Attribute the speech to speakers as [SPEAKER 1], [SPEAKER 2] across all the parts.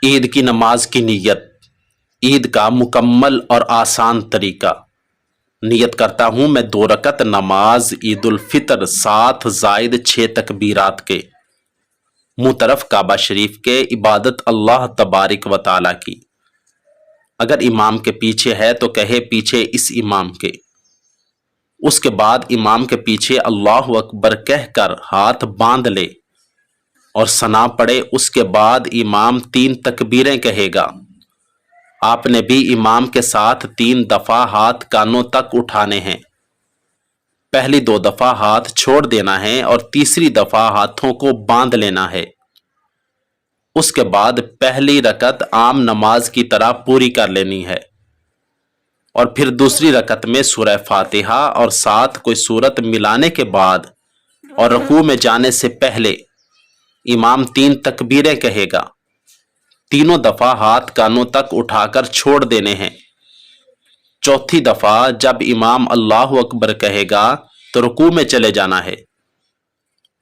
[SPEAKER 1] عید کی نماز کی نیت۔ عید کا مکمل اور آسان طریقہ۔ نیت کرتا ہوں میں 2 رکعت نماز عید الفطر 7 زائد 6 تکبیرات کے، منہ طرف کعبہ شریف کے، عبادت اللہ تبارک و تعالیٰ کی۔ اگر امام کے پیچھے ہے تو کہے پیچھے اس امام کے۔ اس کے بعد امام کے پیچھے اللہ اکبر کہہ کر ہاتھ باندھ لے اور ثنا پڑھے۔ اس کے بعد امام 3 تکبیریں کہے گا۔ آپ نے بھی امام کے ساتھ 3 دفعہ ہاتھ کانوں تک اٹھانے ہیں۔ پہلی 2 دفعہ ہاتھ چھوڑ دینا ہے اور تیسری دفعہ ہاتھوں کو باندھ لینا ہے۔ اس کے بعد پہلی رکعت عام نماز کی طرح پوری کر لینی ہے، اور پھر دوسری رکعت میں سورہ فاتحہ اور ساتھ کوئی سورت ملانے کے بعد اور رکوع میں جانے سے پہلے امام 3 تکبیریں کہے گا۔ تینوں دفعہ ہاتھ کانوں تک اٹھا کر چھوڑ دینے ہیں۔ چوتھی دفعہ جب امام اللہ اکبر کہے گا تو رکوع میں چلے جانا ہے۔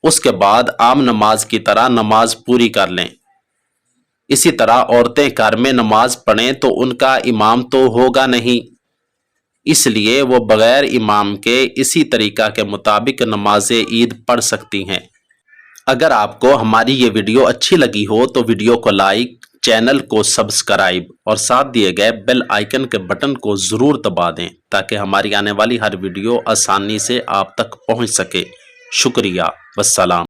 [SPEAKER 1] اس کے بعد عام نماز کی طرح نماز پوری کر لیں۔ اسی طرح عورتیں گھر میں نماز پڑھیں تو ان کا امام تو ہوگا نہیں، اس لیے وہ بغیر امام کے اسی طریقہ کے مطابق نماز عید پڑھ سکتی ہیں۔ اگر آپ کو ہماری یہ ویڈیو اچھی لگی ہو تو ویڈیو کو لائک، چینل کو سبسکرائب اور ساتھ دیے گئے بیل آئیکن کے بٹن کو ضرور دبا دیں تاکہ ہماری آنے والی ہر ویڈیو آسانی سے آپ تک پہنچ سکے۔ شکریہ، والسلام۔